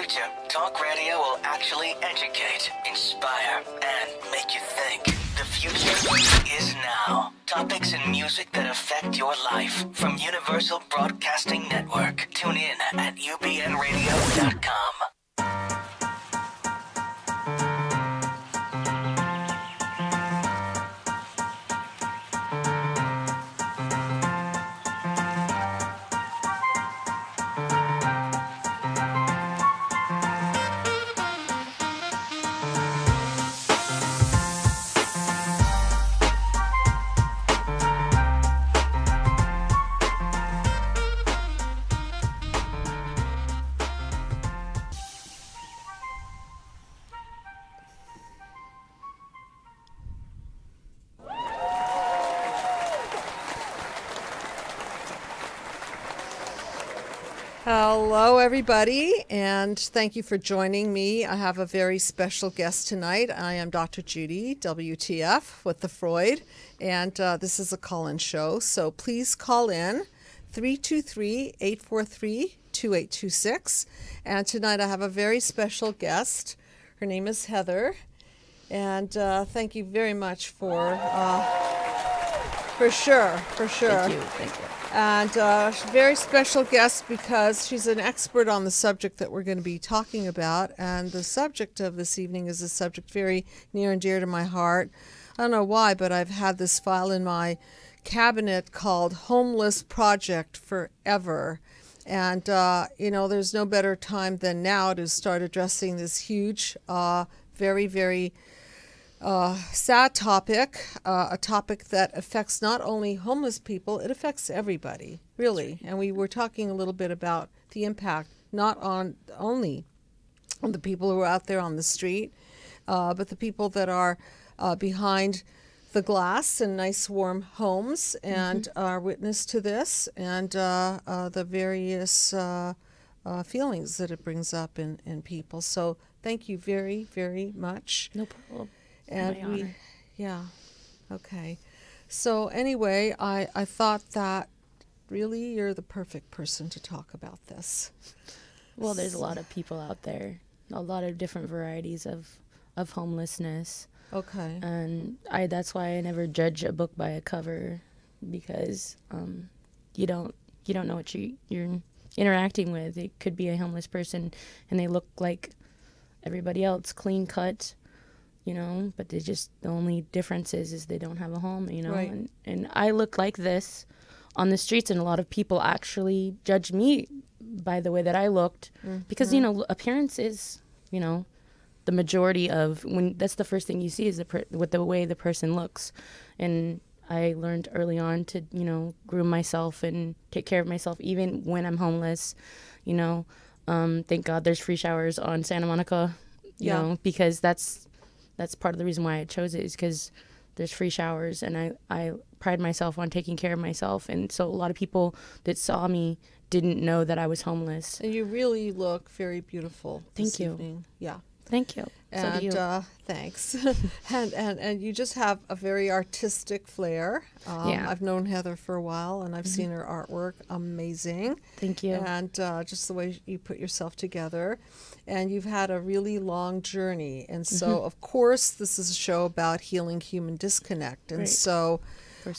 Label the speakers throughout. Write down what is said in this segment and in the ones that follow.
Speaker 1: future, talk radio will actually educate, inspire, and make you think. The future is now. Topics and music that affect your life from Universal Broadcasting Network. Tune in at ubnradio.com.
Speaker 2: Hello, everybody, and thank you for joining me. I have a very special guest tonight. I am Dr. Judy, WTF, with the Freud, and this is a call-in show, so please call in 323-843-2826. And tonight I have a very special guest. Her name is Heather, and thank you very much for sure.
Speaker 3: Thank you.
Speaker 2: And very special guest because she's an expert on the subject that we're going to be talking about. And the subject of this evening is a subject very near and dear to my heart. I don't know why, but I've had this file in my cabinet called Homeless Project Forever. And, there's no better time than now to start addressing this huge, very, very sad topic, a topic that affects not only homeless people, it affects everybody, really. And we were talking a little bit about the impact, not only on the people who are out there on the street, but the people that are behind the glass in nice warm homes and are witness to this and the various feelings that it brings up in people. So thank you very, very much.
Speaker 3: No problem.
Speaker 2: And okay. So anyway, I thought that really you're the perfect person to talk about this.
Speaker 3: Well, there's a lot of people out there, a lot of different varieties of homelessness.
Speaker 2: Okay.
Speaker 3: And that's why I never judge a book by a cover, because you don't know what you're interacting with. It could be a homeless person and they look like everybody else, clean cut, but the only difference is they don't have a home,
Speaker 2: Right.
Speaker 3: And I look like this on the streets, and a lot of people actually judge me by the way that I looked, because, appearance is, the majority of, when that's the first thing you see is with the way the person looks. And I learned early on to, groom myself and take care of myself, even when I'm homeless, thank God there's free showers on Santa Monica, you know, because that's part of the reason why I chose it, is because there's free showers, and I pride myself on taking care of myself. And so a lot of people that saw me didn't know that I was homeless.
Speaker 2: And you really look very beautiful.
Speaker 3: Thank you.
Speaker 2: Evening. Yeah.
Speaker 3: Thank you.
Speaker 2: And
Speaker 3: so do you.
Speaker 2: Thanks. and you just have a very artistic flair. I've known Heather for a while, and I've seen her artwork. Amazing.
Speaker 3: Thank you.
Speaker 2: And just the way you put yourself together. And you've had a really long journey. And so, of course, this is a show about healing human disconnect. And so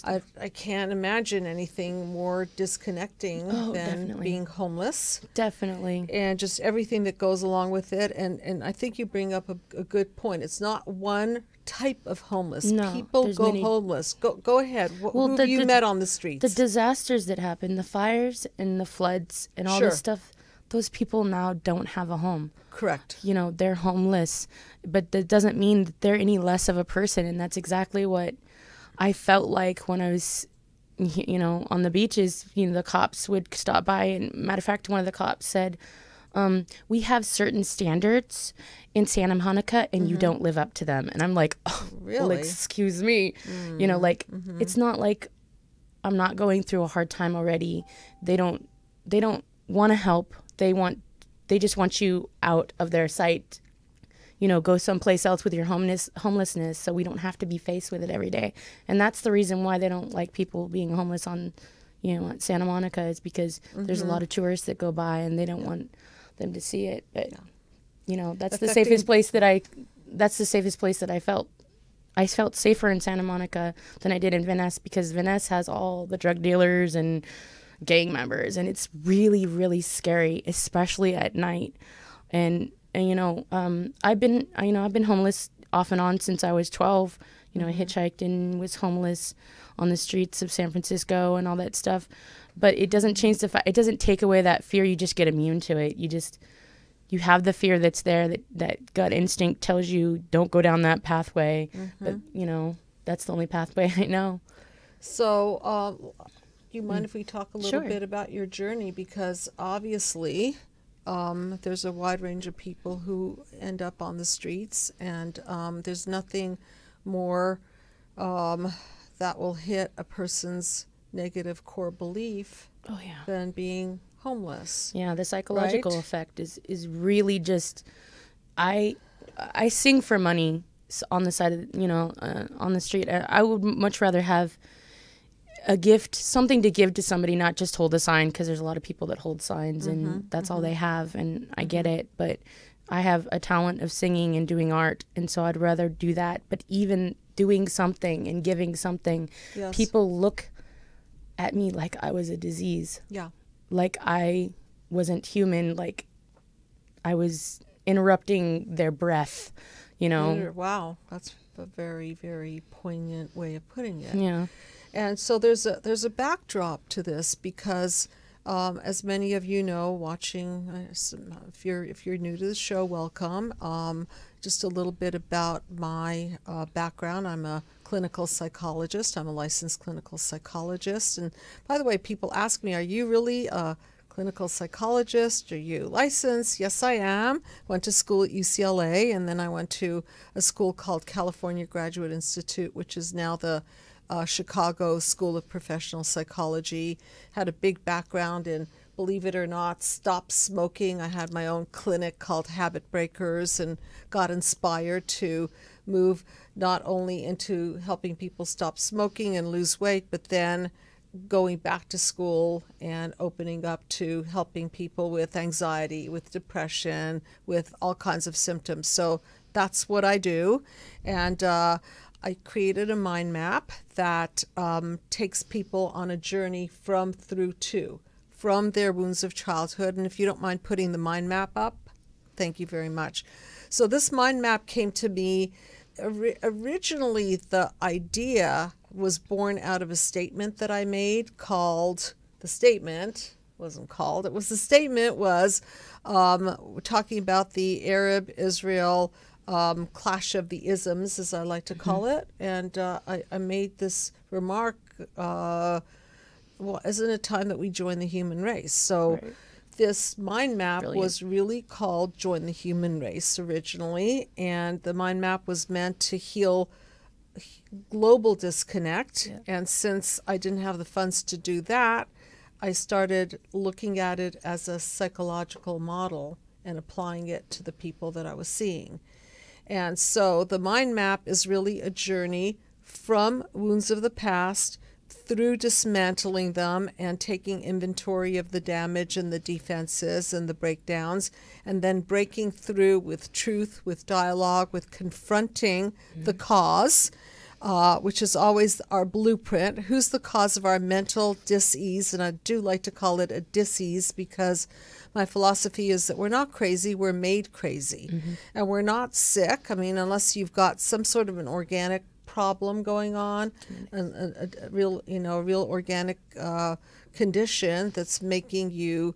Speaker 2: I can't imagine anything more disconnecting than being homeless.
Speaker 3: Definitely.
Speaker 2: And just everything that goes along with it. And I think you bring up a good point. It's not one type of homeless.
Speaker 3: No,
Speaker 2: people go homeless. Go ahead. Who have you met on the streets?
Speaker 3: The disasters that happen, the fires and the floods and all this stuff, those people now don't have a home.
Speaker 2: Correct.
Speaker 3: They're homeless, but that doesn't mean that they're any less of a person. And that's exactly what I felt like when I was, on the beaches. The cops would stop by, and matter of fact, one of the cops said, we have certain standards in Santa Monica, and you don't live up to them. And I'm like, oh,
Speaker 2: really?
Speaker 3: Well, excuse me. It's not like I'm not going through a hard time already. They don't want to help. They just want you out of their sight. Go someplace else with your homelessness, so we don't have to be faced with it every day. And that's the reason why they don't like people being homeless on, at Santa Monica, is because there's a lot of tourists that go by and they don't want them to see it. But you know, that's the
Speaker 2: Affecting-
Speaker 3: safest place that I felt. I felt safer in Santa Monica than I did in Venice, because Venice has all the drug dealers and gang members, and it's really, really scary, especially at night. And you know, I've been homeless off and on since I was 12. You know, I hitchhiked and was homeless on the streets of San Francisco and all that stuff. But it doesn't change the fact. It doesn't take away that fear. You just get immune to it. You have the fear that's there, that gut instinct tells you don't go down that pathway. But, you know, that's the only pathway I know.
Speaker 2: So, do you mind if we talk a little
Speaker 3: Sure.
Speaker 2: bit about your journey? Because obviously, there's a wide range of people who end up on the streets, and there's nothing more that will hit a person's negative core belief
Speaker 3: Oh, yeah.
Speaker 2: than being homeless.
Speaker 3: Yeah, the psychological
Speaker 2: Right?
Speaker 3: effect is really just, I sing for money on the side of, you know, on the street. I would much rather have a gift, something to give to somebody, not just hold a sign, because there's a lot of people that hold signs and that's all they have, and I get it, but I have a talent of singing and doing art, and so I'd rather do that. But even doing something and giving something,
Speaker 2: Yes.
Speaker 3: people look at me like I was a disease.
Speaker 2: Yeah.
Speaker 3: Like I wasn't human, like I was interrupting their breath, you know?
Speaker 2: Wow, that's a very, very poignant way of putting it.
Speaker 3: Yeah.
Speaker 2: And so there's a backdrop to this, because as many of you know, watching, if you're new to the show, welcome. Just a little bit about my background. I'm a clinical psychologist. I'm a licensed clinical psychologist. And by the way, people ask me, are you really a clinical psychologist? Are you licensed? Yes, I am. Went to school at UCLA, and then I went to a school called California Graduate Institute, which is now the Chicago School of Professional Psychology. Had a big background in, believe it or not, stop smoking. I had my own clinic called Habit Breakers, and got inspired to move not only into helping people stop smoking and lose weight, but then going back to school and opening up to helping people with anxiety, with depression, with all kinds of symptoms. So that's what I do. And I created a mind map that takes people on a journey from their wounds of childhood. And if you don't mind putting the mind map up, thank you very much. So this mind map came to me, originally the idea was born out of a statement that I made called, the statement wasn't called, it was the statement was talking about the Arab-Israel clash of the isms, as I like to call it. And I made this remark, well, isn't it time that we join the human race? So this mind map
Speaker 3: Brilliant.
Speaker 2: was really called Join the Human Race originally, and the mind map was meant to heal global disconnect.
Speaker 3: Yeah.
Speaker 2: And since I didn't have the funds to do that, I started looking at it as a psychological model and applying it to the people that I was seeing. And so the mind map is really a journey from wounds of the past through dismantling them and taking inventory of the damage and the defenses and the breakdowns, and then breaking through with truth, with dialogue, with confronting the cause, which is always our blueprint. Who's the cause of our mental dis-ease? And I do like to call it a dis-ease, because my philosophy is that we're not crazy, we're made crazy. And we're not sick. I mean, unless you've got some sort of an organic problem going on, a real organic condition that's making you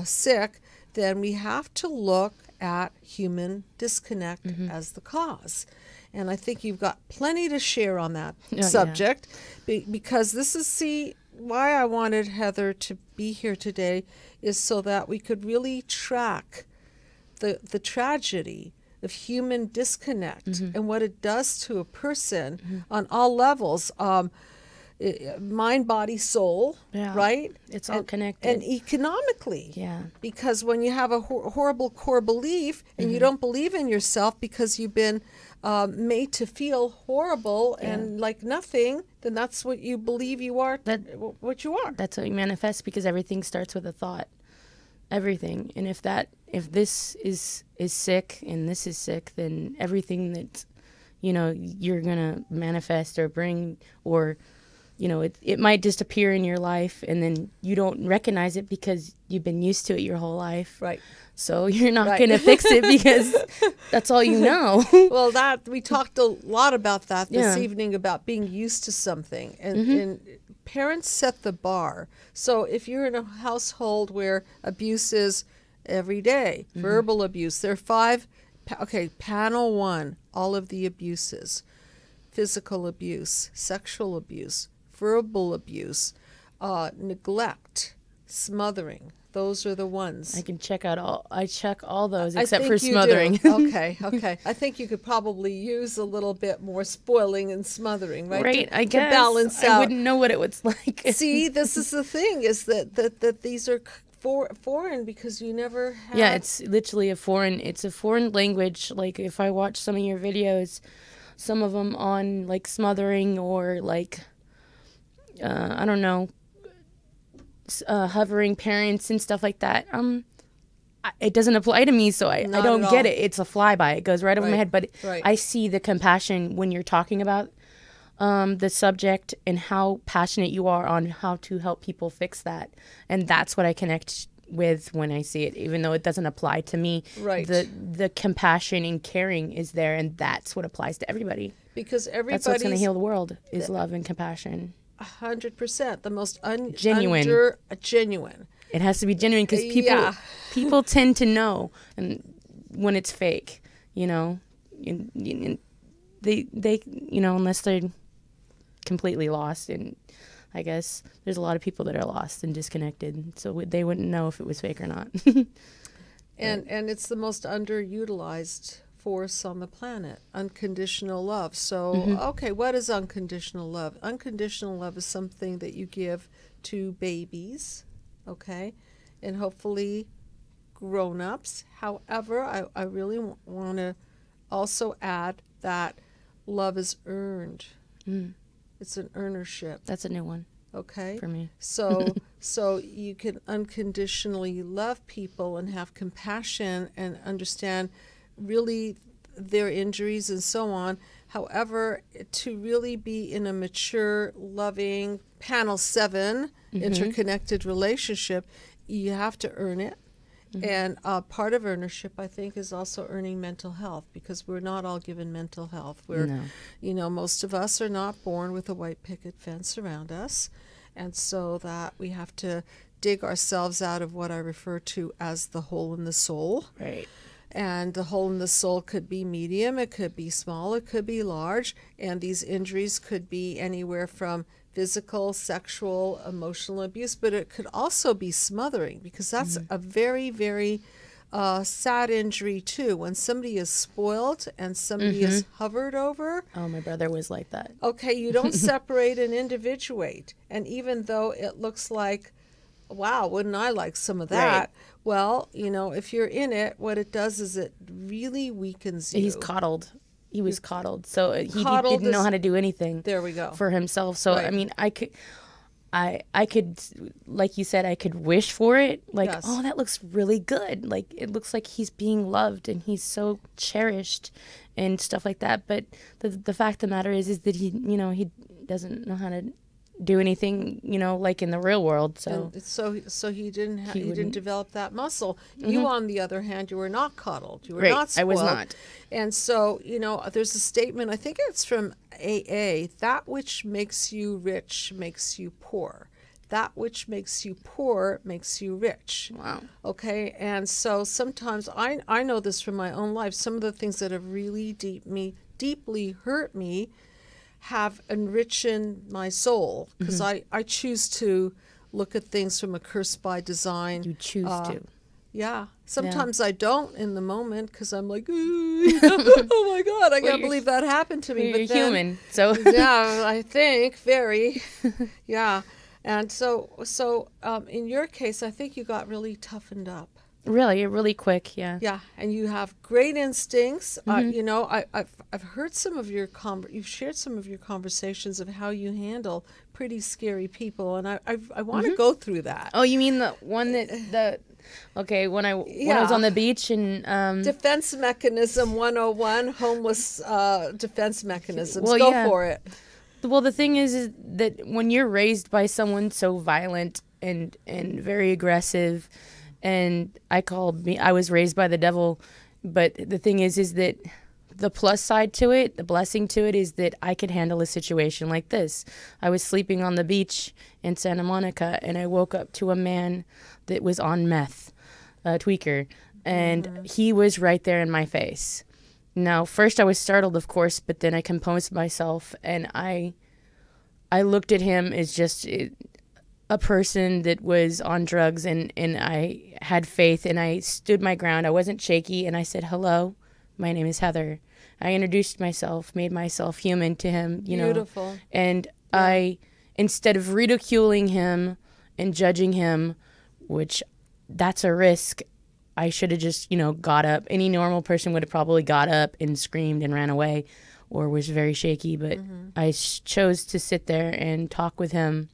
Speaker 2: sick, then we have to look at human disconnect as the cause. And I think you've got plenty to share on that subject, because this is, why I wanted Heather to be here today is so that we could really track the tragedy of human disconnect and what it does to a person on all levels, mind, body, soul, right?
Speaker 3: It's all connected.
Speaker 2: And economically.
Speaker 3: Yeah.
Speaker 2: Because when you have a horrible core belief and you don't believe in yourself because you've been made to feel horrible and like nothing, then that's what you believe you are, what you are.
Speaker 3: That's what you manifest, because everything starts with a thought. everything. And if this is sick and this is sick, then everything that, you're gonna manifest or bring, or it might disappear in your life, and then you don't recognize it because you've been used to it your whole life.
Speaker 2: Right.
Speaker 3: So you're not going to fix it because that's all you know.
Speaker 2: Well, we talked a lot about that this evening, about being used to something. And parents set the bar. So if you're in a household where abuse is every day, verbal abuse, there are 5, panel 1, all of the abuses: physical abuse, sexual abuse, verbal abuse, neglect, smothering. Those are the ones.
Speaker 3: I check all those except for smothering.
Speaker 2: Okay. I think you could probably use a little bit more spoiling and smothering, right?
Speaker 3: Right, I guess.
Speaker 2: To balance out.
Speaker 3: I wouldn't know what it was like.
Speaker 2: See, this is the thing, is that these are foreign because you never had...
Speaker 3: Yeah, it's literally a foreign language. Like, if I watch some of your videos, some of them on, like, smothering or, like, I don't know, hovering parents and stuff like that, it doesn't apply to me, so I don't get it. It's a flyby. It goes right over my head. But I see the compassion when you're talking about the subject and how passionate you are on how to help people fix that. And that's what I connect with when I see it, even though it doesn't apply to me.
Speaker 2: Right.
Speaker 3: The compassion and caring is there, and that's what applies to everybody.
Speaker 2: Because
Speaker 3: that's what's going to heal the world is love and compassion.
Speaker 2: 100%. The most
Speaker 3: genuine.
Speaker 2: Genuine.
Speaker 3: It has to be genuine because people tend to know and when it's fake, and they unless they're completely lost. And I guess there's a lot of people that are lost and disconnected, so they wouldn't know if it was fake or not.
Speaker 2: And it's the most underutilized force on the planet, unconditional love. So, okay, what is unconditional love? Unconditional love is something that you give to babies, okay, and hopefully grown-ups. However, I really want to also add that love is earned. It's an earnership.
Speaker 3: That's a new one.
Speaker 2: Okay.
Speaker 3: For me.
Speaker 2: So you can unconditionally love people and have compassion and understand really their injuries and so on. However, to really be in a mature, loving, panel 7 interconnected relationship, you have to earn it. And part of ownership, I think, is also earning mental health, because we're not all given mental health. Most of us are not born with a white picket fence around us. And so that we have to dig ourselves out of what I refer to as the hole in the soul.
Speaker 3: Right.
Speaker 2: And the hole in the soul could be medium, it could be small, it could be large. And these injuries could be anywhere from physical, sexual, emotional abuse, but it could also be smothering, because that's a very, very sad injury too. When somebody is spoiled and somebody is hovered over.
Speaker 3: Oh, my brother was like that.
Speaker 2: Okay, you don't separate and individuate. And even though it looks like, wow, wouldn't I like some of that? Right. Well, if you're in it, what it does is it really weakens you.
Speaker 3: He's coddled. He was coddled. So he didn't know how to do anything.
Speaker 2: There we go.
Speaker 3: For himself. So, right. I mean, I could, like you said, I could wish for it. Like, yes. Oh, that looks really good. Like, it looks like he's being loved and he's so cherished and stuff like that. But the fact of the matter is that he doesn't know how to do anything, like in the real world. So
Speaker 2: he didn't develop that muscle. You, on the other hand, you were not coddled. You were not spoiled.
Speaker 3: I was not.
Speaker 2: And so, there's a statement, I think it's from AA, that which makes you rich makes you poor. That which makes you poor makes you rich.
Speaker 3: Wow.
Speaker 2: Okay, and so sometimes I know this from my own life. Some of the things that have really deeply hurt me have enriched my soul, because I choose to look at things from a curse by design.
Speaker 3: You choose to.
Speaker 2: Yeah. Sometimes I don't in the moment, because I'm like, oh my God, I can't believe that happened to me.
Speaker 3: You're human, so.
Speaker 2: Yeah, I think, very. Yeah. And so in your case, I think you got really toughened up.
Speaker 3: Really quick, yeah.
Speaker 2: Yeah, and you have great instincts. I've heard some of your you've shared some of your conversations of how you handle pretty scary people, and I want to go through that.
Speaker 3: Oh, you mean the one that Okay, when I was on the beach and
Speaker 2: Defense mechanism 101, homeless defense mechanisms.
Speaker 3: Well,
Speaker 2: Go
Speaker 3: yeah.
Speaker 2: for it.
Speaker 3: Well, the thing is that when you're raised by someone so violent and very aggressive, and I was raised by the devil, but the thing is that the plus side to it, the blessing to it, is that I could handle a situation like this. I was sleeping on the beach in Santa Monica, and I woke up to a man that was on meth, a tweaker, and he was right there in my face. Now, first I was startled, of course, but then I composed myself, and I looked at him as just a person that was on drugs, and I had faith, and I stood my ground. I wasn't shaky, and I said, "Hello, my name is Heather." I introduced myself, made myself human to him, you know.
Speaker 2: Beautiful.
Speaker 3: And I, instead of ridiculing him and judging him, which that's a risk, I should have just, got up. Any normal person would have probably got up and screamed and ran away or was very shaky. But I chose to sit there and talk with him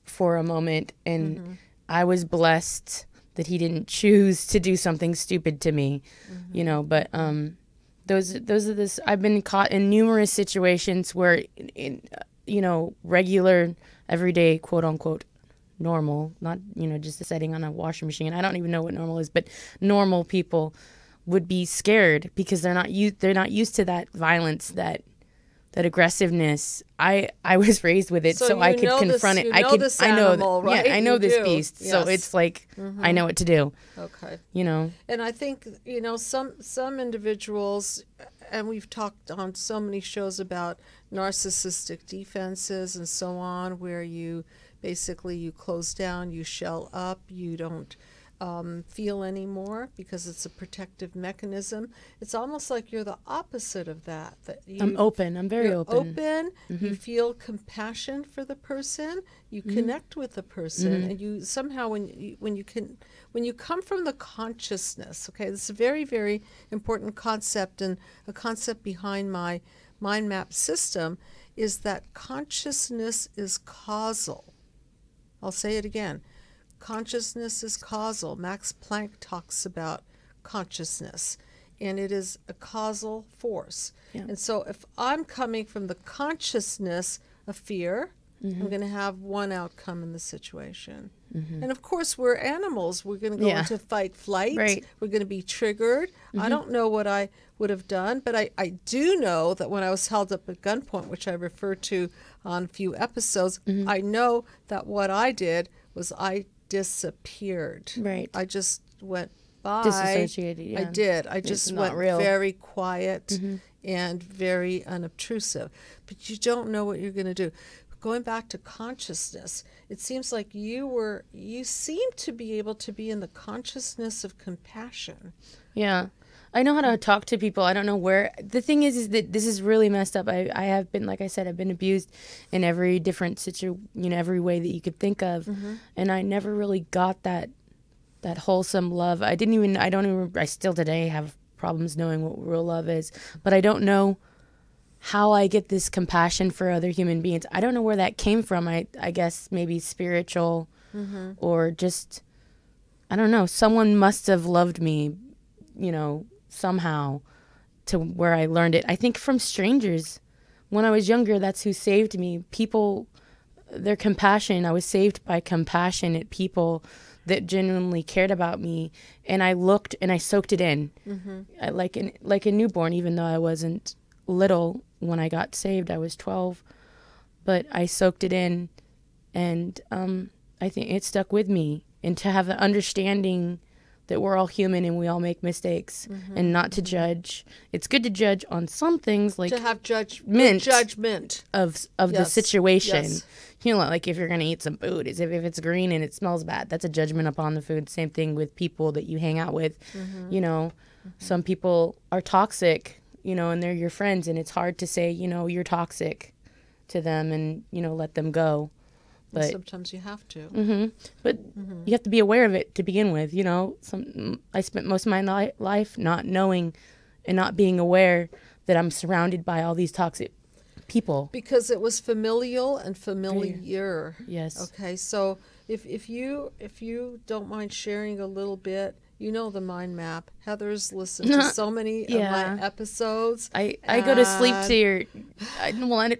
Speaker 3: for a moment. And I was blessed that he didn't choose to do something stupid to me, But those are this. I've been caught in numerous situations where, regular, everyday, quote unquote, normal, not just a setting on a washing machine. I don't even know what normal is, but normal people would be scared because they're not used to that violence, that aggressiveness. I was raised with it, so I could confront it. I know this beast. Yes. So it's like I know what to do.
Speaker 2: Okay.
Speaker 3: And
Speaker 2: I think some individuals, and we've talked on so many shows about narcissistic defenses and so on, where you close down, you shell up, you don't feel anymore because it's a protective mechanism. It's almost like you're the opposite of that.
Speaker 3: I'm open. I'm very open.
Speaker 2: You feel compassion for the person. You connect with the person, and you somehow when you come from the consciousness. Okay, this is a very, very important concept, and a concept behind my mind map system is that consciousness is causal. I'll say it again. Consciousness is causal. Max Planck talks about consciousness, and it is a causal force. Yeah. And so if I'm coming from the consciousness of fear, I'm going to have one outcome in the situation. And of course, we're animals. We're going to go into fight, flight. Right. We're going to be triggered. I don't know what I would have done, but I do know that when I was held up at gunpoint, which I referred to on a few episodes, I know that what I did was I disappeared. Right. I just went by.
Speaker 3: Disassociated, yeah.
Speaker 2: I did. I just went very quiet and very unobtrusive. But you don't know what you're going to do. Going back to consciousness, it seems like you seem to be able to be in the consciousness of compassion. Yeah.
Speaker 3: I know how to talk to people. I don't know where. The thing is that this is really messed up. I have been, like I said, I've been abused in every different every way that you could think of. And I never really got that wholesome love. I still today have problems knowing what real love is, but I don't know how I get this compassion for other human beings. I don't know where that came from. I guess maybe spiritual or just, I don't know. Someone must have loved me, somehow to where I learned it. I think from strangers. When I was younger, that's who saved me. People, their compassion. I was saved by compassionate people that genuinely cared about me. And I looked and I soaked it in. Like a newborn, even though I wasn't little when I got saved. I was 12. But I soaked it in, and I think it stuck with me. And to have the understanding that we're all human and we all make mistakes, and not to judge. It's good to judge on some things, like
Speaker 2: to have judgment
Speaker 3: of the situation. Yes. Like if you're going to eat some food, if it's green and it smells bad, that's a judgment upon the food. Same thing with people that you hang out with. Some people are toxic, and they're your friends, and it's hard to say, you're toxic to them and, let them go.
Speaker 2: But sometimes you have to.
Speaker 3: But you have to be aware of it to begin with. I spent most of my life not knowing and not being aware that I'm surrounded by all these toxic people.
Speaker 2: Because it was familial and familiar.
Speaker 3: Yes.
Speaker 2: Okay, so if you don't mind sharing a little bit, you know the mind map. Heather's listened to so many of my episodes.
Speaker 3: I go to sleep to your.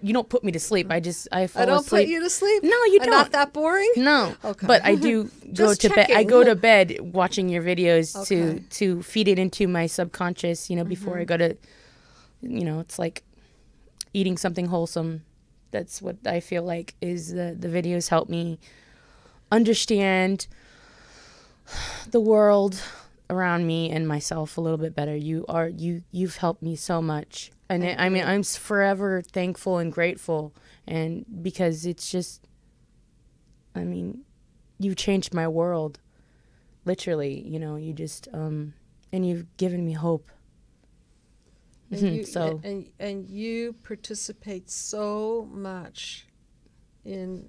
Speaker 3: You don't put me to sleep. I fall
Speaker 2: I don't
Speaker 3: asleep.
Speaker 2: put you to sleep.
Speaker 3: No, you don't.
Speaker 2: Not that boring.
Speaker 3: No.
Speaker 2: Okay.
Speaker 3: But I do go to bed. I go to bed watching your videos to feed it into my subconscious. Before I go to. It's like eating something wholesome. That's what I feel like is the videos help me understand the world around me and myself a little bit better. You've helped me so much, and I'm forever thankful and grateful, and because it's just, you changed my world, literally. You just and you've given me hope.
Speaker 2: And you participate so much in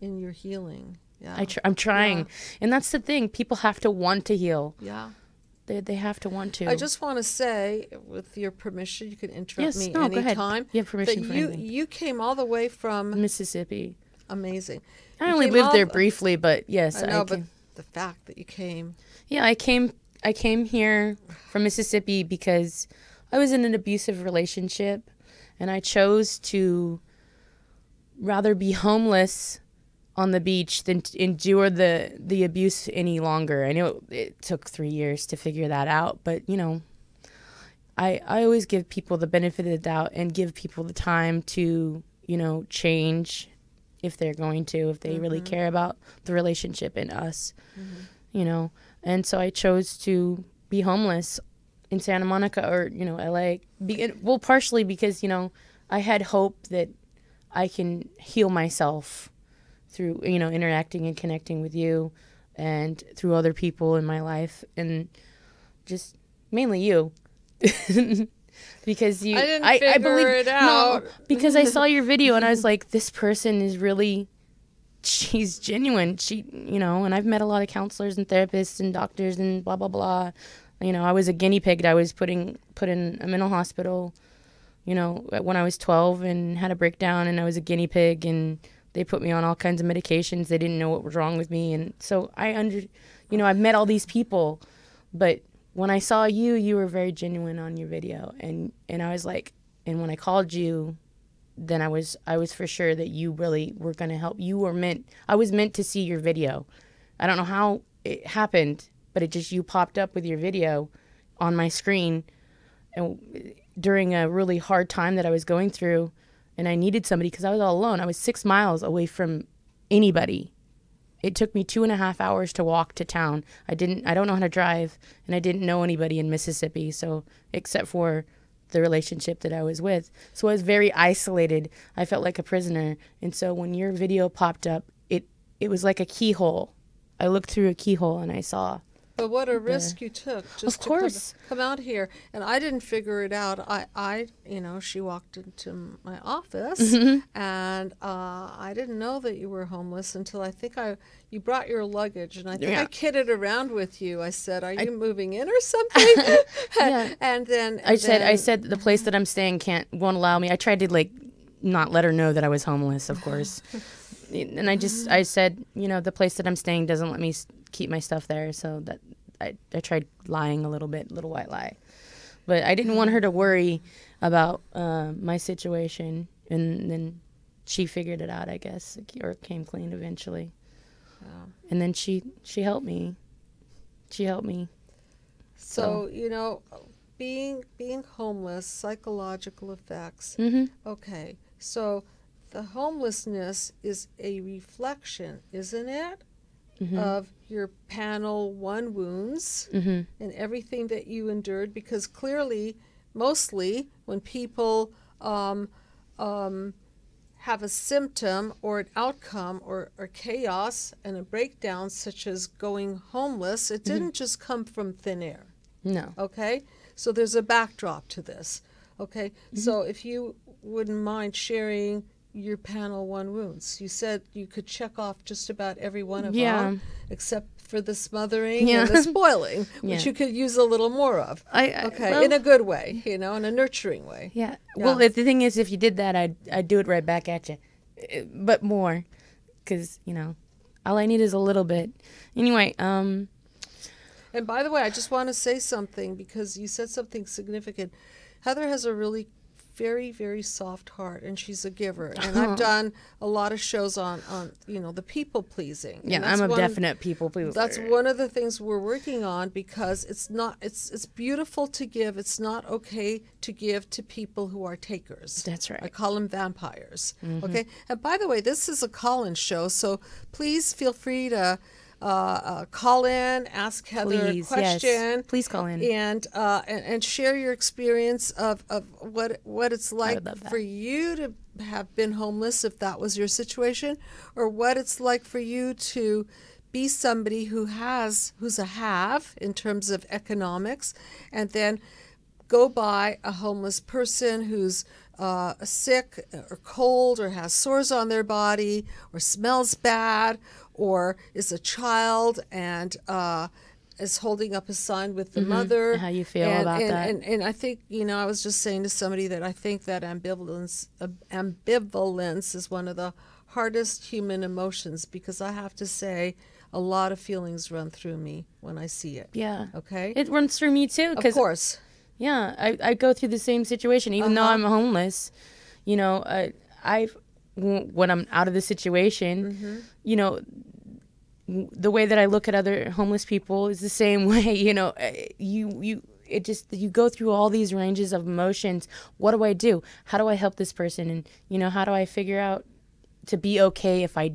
Speaker 2: your healing. Yeah.
Speaker 3: I'm trying. And that's the thing. People have to want to heal.
Speaker 2: Yeah.
Speaker 3: They have to want to.
Speaker 2: I just want to say, with your permission, you can interrupt me anytime.
Speaker 3: Go ahead. You have permission for anything.
Speaker 2: You came all the way from
Speaker 3: Mississippi.
Speaker 2: Amazing.
Speaker 3: I only lived there briefly, but yes.
Speaker 2: I know, but the fact that you came.
Speaker 3: Yeah, I came here from Mississippi because I was in an abusive relationship, and I chose to rather be homeless on the beach than to endure the abuse any longer. I know it took 3 years to figure that out, but I always give people the benefit of the doubt and give people the time to change if they're going to, if they really care about the relationship and us. And so I chose to be homeless in Santa Monica or LA. Well, partially because I had hope that I can heal myself through interacting and connecting with you, and through other people in my life, and just mainly you. Because you, I believe it out. No, because I saw your video and I was like, this person is really, she's genuine. She, and I've met a lot of counselors and therapists and doctors and blah blah blah. I was a guinea pig. I was put in a mental hospital, when I was 12 and had a breakdown, and I was a guinea pig, and they put me on all kinds of medications. They didn't know what was wrong with me, and so I've met all these people, but when I saw you, you were very genuine on your video, and I was like, and when I called you, then I was for sure that you really were going to help. I was meant to see your video. I don't know how it happened, but you popped up with your video on my screen, and during a really hard time that I was going through, and I needed somebody because I was all alone. I was 6 miles away from anybody. It took me 2.5 hours to walk to town. I don't know how to drive, and I didn't know anybody in Mississippi, so except for the relationship that I was with. So I was very isolated. I felt like a prisoner. And so when your video popped up, it was like a keyhole. I looked through a keyhole and I saw.
Speaker 2: But what a risk you took just
Speaker 3: of course.
Speaker 2: to come out here. And I didn't figure it out. She walked into my office, and I didn't know that you were homeless until I think you brought your luggage, and I think I kidded around with you. I said, "Are you moving in or something?" And then I
Speaker 3: said the place that I'm staying won't allow me. I tried to not let her know that I was homeless, of course. And I said, the place that I'm staying doesn't let me keep my stuff there, so that I tried lying a little white lie, but I didn't want her to worry about my situation, and then she figured it out, I guess, or came clean eventually. And then she helped me.
Speaker 2: So being homeless, psychological effects. Okay, so the homelessness is a reflection, isn't it, of your panel 1 wounds and everything that you endured? Because clearly, mostly, when people have a symptom or an outcome or chaos and a breakdown, such as going homeless, it didn't just come from thin air.
Speaker 3: No.
Speaker 2: Okay? So there's a backdrop to this. Okay? So if you wouldn't mind sharing your panel one wounds. You said you could check off just about every one of
Speaker 3: Yeah.
Speaker 2: them, except for the smothering
Speaker 3: Yeah.
Speaker 2: and the spoiling,
Speaker 3: Yeah.
Speaker 2: which you could use a little more of. Okay,
Speaker 3: well,
Speaker 2: in a good way, in a nurturing way.
Speaker 3: yeah.
Speaker 2: Yeah.
Speaker 3: Well, the thing is, if you did that, I'd do it right back at you, but more, because all I need is a little bit. Anyway,
Speaker 2: And by the way, I just want to say something because you said something significant. Heather has a really very, very soft heart, and she's a giver. And I've done a lot of shows on the people pleasing.
Speaker 3: yeah, I'm a definite people pleaser.
Speaker 2: That's one of the things we're working on, because it's beautiful to give. It's not okay to give to people who are takers.
Speaker 3: That's right.
Speaker 2: I call them vampires. Okay. And by the way, this is a call-in show, so please feel free to call in, ask Heather a question.
Speaker 3: Yes. Please call in.
Speaker 2: And share your experience of what it's like
Speaker 3: love that.
Speaker 2: for you to have been homeless, if that was your situation, or what it's like for you to be somebody who's a have in terms of economics, and then go by a homeless person who's sick or cold or has sores on their body or smells bad or is a child and is holding up a sign with the mother.
Speaker 3: How you feel about that.
Speaker 2: And I think, I was just saying to somebody that I think that ambivalence is one of the hardest human emotions, because I have to say a lot of feelings run through me when I see it.
Speaker 3: Yeah.
Speaker 2: Okay?
Speaker 3: It runs through me too.
Speaker 2: Of course.
Speaker 3: Yeah, I go through the same situation, even though I'm homeless. When I'm out of the situation, the way that I look at other homeless people is the same way. You go through all these ranges of emotions. What do I do? How do I help this person? And how do I figure out to be okay if I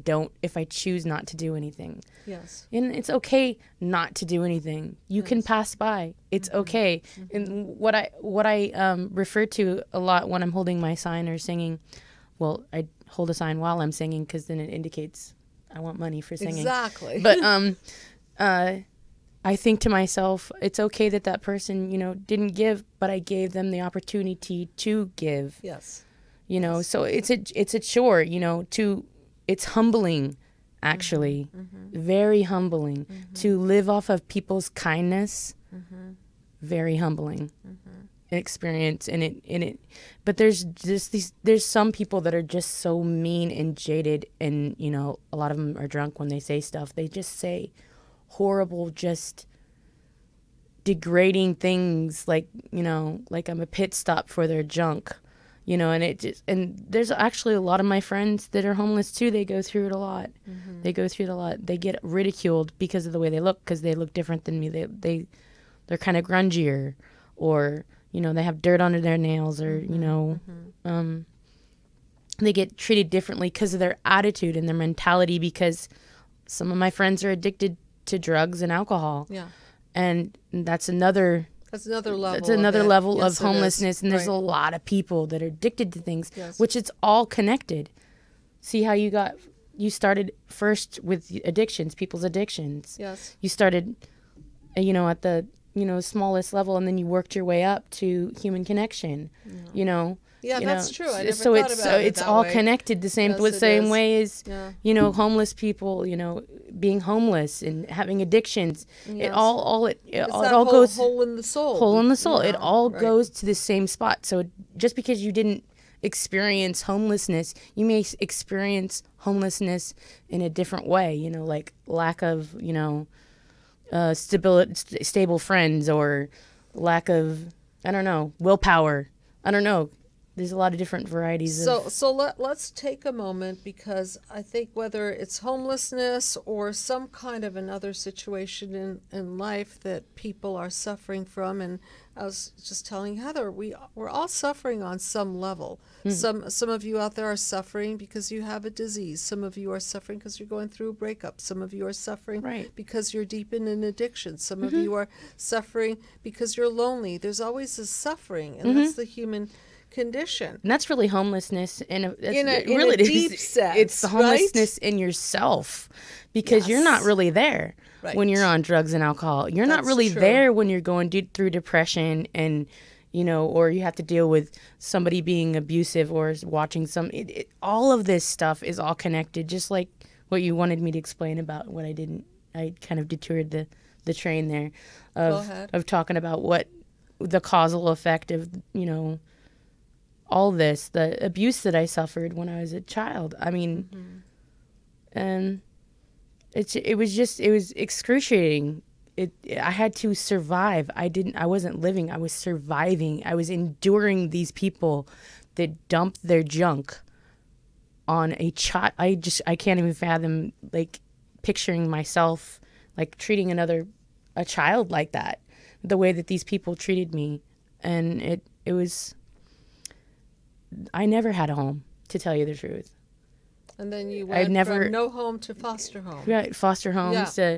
Speaker 3: choose not to do anything?
Speaker 2: Yes.
Speaker 3: And it's okay not to do anything. You can pass by. It's okay. And what I refer to a lot when I'm holding my sign or singing, well, I hold a sign while I'm singing because then it indicates I want money for singing.
Speaker 2: Exactly.
Speaker 3: But I think to myself, it's okay that person, didn't give, but I gave them the opportunity to give.
Speaker 2: Yes.
Speaker 3: So it's a chore, it's humbling, actually, very humbling to live off of people's kindness. Very humbling experience, but there's some people that are just so mean and jaded, and a lot of them are drunk when they say stuff. They just say horrible, just degrading things, like I'm a pit stop for their junk. And there's actually a lot of my friends that are homeless too. They go through it a lot. They go through it a lot. They get ridiculed because of the way they look, because they look different than me. They're kind of grungier, or they have dirt under their nails, or they get treated differently because of their attitude and their mentality, because some of my friends are addicted to drugs and alcohol.
Speaker 2: Yeah.
Speaker 3: And that's another level. That's another level of homelessness, and there's a lot of people that are addicted to things, which it's all connected. See how you started first with addictions, people's addictions.
Speaker 2: Yes.
Speaker 3: You started, at the smallest level, and then you worked your way up to human connection.
Speaker 2: Yeah, that's true. I never
Speaker 3: so
Speaker 2: thought
Speaker 3: it's
Speaker 2: about it
Speaker 3: it's
Speaker 2: that
Speaker 3: all
Speaker 2: way.
Speaker 3: connected the same way as homeless people, being homeless and having addictions.
Speaker 2: Yes.
Speaker 3: It all goes
Speaker 2: hole in the soul.
Speaker 3: Hole in the soul.
Speaker 2: Yeah,
Speaker 3: it all
Speaker 2: right.
Speaker 3: goes to the same spot. So just because you didn't experience homelessness, you may experience homelessness in a different way. Like lack of stable friends, or lack of willpower. I don't know. There's a lot of different varieties.
Speaker 2: So let's take a moment, because I think whether it's homelessness or some kind of another situation in life that people are suffering from, and I was just telling Heather, we're all suffering on some level. Some of you out there are suffering because you have a disease. Some of you are suffering because you're going through a breakup. Some of you are suffering because you're deep in an addiction. Some of you are suffering because you're lonely. There's always a suffering, and that's the human condition.
Speaker 3: And that's really homelessness in a
Speaker 2: deep sense.
Speaker 3: It's the homelessness in yourself, because you're not really there when you're on drugs and alcohol. You're not really there when you're going through depression and you know, or you have to deal with somebody being abusive or watching all of this stuff is all connected, just like what you wanted me to explain about what I didn't. I kind of detoured the train there of talking about what the causal effect of, you know, all this, the abuse that I suffered when I was a child. I mean, and it was excruciating. I had to survive. I wasn't living. I was surviving. I was enduring these people that dumped their junk on a child. I can't even fathom, like, picturing myself, like, treating a child like that, the way that these people treated me. And it was, I never had a home, to tell you the truth.
Speaker 2: And then you went from no home to foster home.
Speaker 3: Right, foster homes.
Speaker 2: Yeah.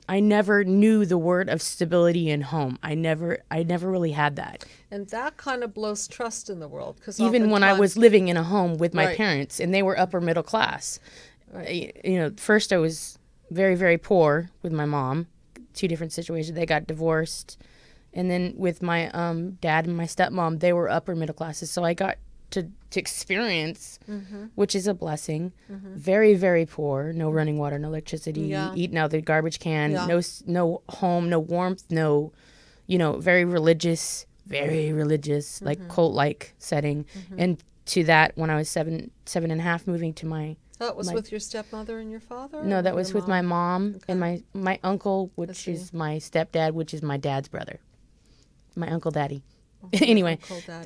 Speaker 3: I never knew the word of stability in home. I never really had that.
Speaker 2: And that kind of blows trust in the world. Because
Speaker 3: even when I was living in a home with my
Speaker 2: Right.
Speaker 3: parents, and they were upper middle class.
Speaker 2: Right.
Speaker 3: You know, first I was very, very poor with my mom. 2 different situations. They got divorced. And then with my dad and my stepmom, they were upper middle classes. So I got to experience, which is a blessing. Very, very poor. No running water, no electricity.
Speaker 2: Yeah.
Speaker 3: Eating out the garbage can.
Speaker 2: Yeah.
Speaker 3: No home, no warmth, no, you know, very religious, like cult-like setting. And to that, when I was seven and a half, moving to my...
Speaker 2: That was with your stepmother and your father?
Speaker 3: No,
Speaker 2: or
Speaker 3: that was
Speaker 2: your
Speaker 3: with my mom and my uncle, which
Speaker 2: see.
Speaker 3: is my stepdad, which is my dad's brother. My Uncle Daddy.
Speaker 2: Okay,
Speaker 3: Anyway,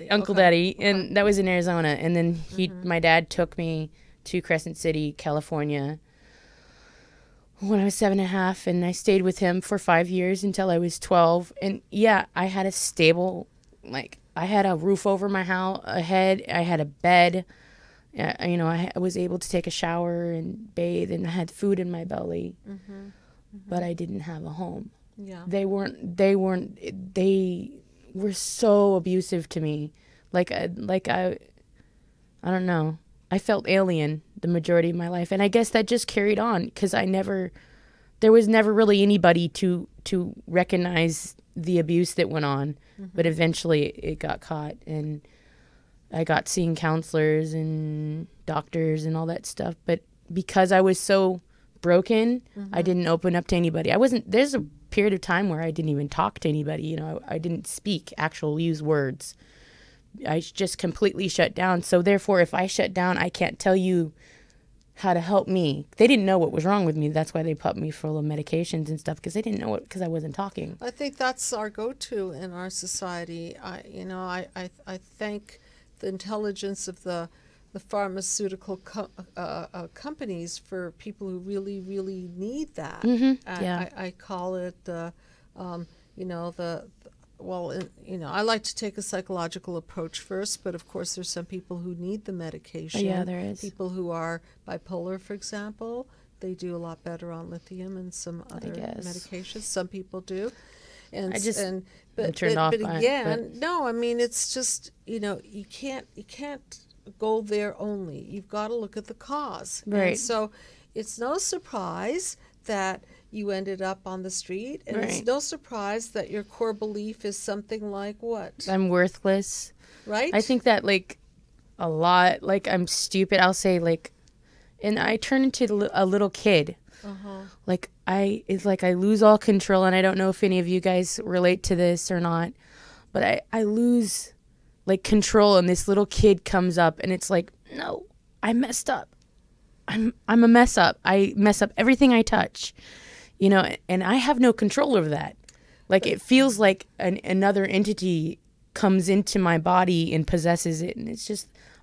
Speaker 2: Uncle Daddy.
Speaker 3: Daddy. And that was in Arizona. And then my dad took me to Crescent City, California when I was 7.5. And I stayed with him for 5 years until I was 12. And yeah, I had a stable, like, I had a roof over my house, a head, I had a bed. You know, I was able to take a shower and bathe, and I had food in my belly. But I didn't have a home.
Speaker 2: Yeah.
Speaker 3: They were so abusive to me. I don't know. I felt alien the majority of my life. And I guess that just carried on because there was never really anybody to recognize the abuse that went on. But eventually it got caught, and I got seeing counselors and doctors and all that stuff. But because I was so broken, I didn't open up to anybody. There's a period of time where I didn't even talk to anybody. You know, I didn't use words. I just completely shut down. So therefore, if I shut down, I can't tell you how to help me. They didn't know what was wrong with me. That's why they put me full of medications and stuff, because they didn't know it, because I wasn't talking.
Speaker 2: I think that's our go-to in our society. I thank the intelligence of the pharmaceutical companies for people who really, really need that.
Speaker 3: Yeah.
Speaker 2: I call it I like to take a psychological approach first, but of course there's some people who need the medication.
Speaker 3: Yeah, there is.
Speaker 2: People who are bipolar, for example, they do a lot better on lithium and some other medications. Some people do. And
Speaker 3: I'm turned off by it.
Speaker 2: No, I mean, it's just, you can't go there only. You've got to look at the cause.
Speaker 3: Right.
Speaker 2: And so it's no surprise that you ended up on the street, and
Speaker 3: Right.
Speaker 2: it's no surprise that your core belief is something like what?
Speaker 3: I'm worthless.
Speaker 2: Right?
Speaker 3: I think that, a lot, I'm stupid. I'll say, and I turn into a little kid. It's like I lose all control, and I don't know if any of you guys relate to this or not, but I lose control, and this little kid comes up, and it's like, no, I messed up. I'm a mess up. I mess up everything I touch, and I have no control over that. It feels like another entity comes into my body and possesses it, and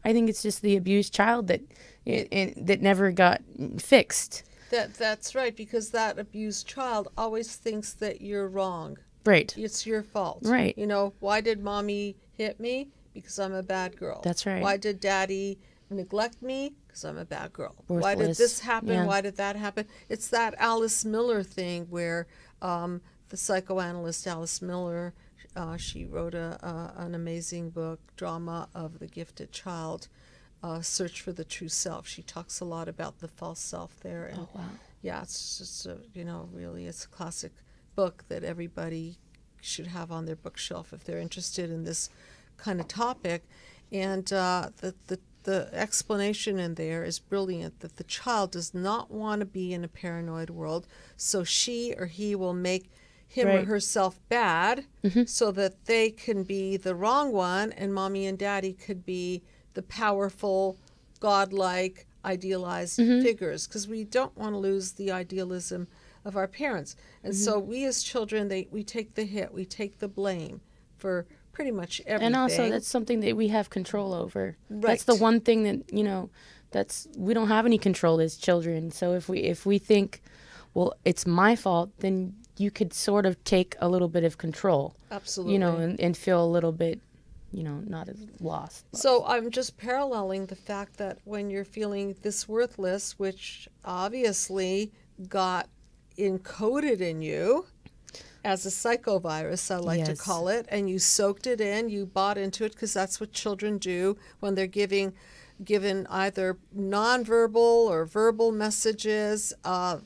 Speaker 3: I think it's just the abused child that never got fixed.
Speaker 2: That's right, because that abused child always thinks that you're wrong.
Speaker 3: Right.
Speaker 2: It's your fault.
Speaker 3: Right.
Speaker 2: Why did mommy hit me? Because I'm a bad girl.
Speaker 3: That's right.
Speaker 2: Why did daddy neglect me? Because I'm a bad girl.
Speaker 3: Worthless.
Speaker 2: Why did this happen?
Speaker 3: Yeah.
Speaker 2: Why did that happen? It's that Alice Miller thing where the psychoanalyst Alice Miller, she wrote an amazing book, Drama of the Gifted Child, Search for the True Self. She talks a lot about the false self there. And
Speaker 3: Oh, wow.
Speaker 2: yeah, it's just, really, it's a classic book that everybody should have on their bookshelf if they're interested in this kind of topic. And the explanation in there is brilliant, that the child does not want to be in a paranoid world, so she or he will make him or herself bad so that they can be the wrong one, and mommy and daddy could be the powerful, godlike, idealized figures, because we don't want to lose the idealism of our parents. And so we as children, we take the hit, we take the blame for pretty much everything.
Speaker 3: And also that's something that we have control over. Right. That's the one thing that, you know, we don't have any control as children. So if we think, well, it's my fault, then you could sort of take a little bit of control. Absolutely. You know, and feel a little bit, you know, not as lost.
Speaker 2: So I'm just paralleling the fact that when you're feeling this worthless, which obviously got encoded in you as a psychovirus, I like to call it, and you soaked it in, you bought into it, because that's what children do when they're given either nonverbal or verbal messages.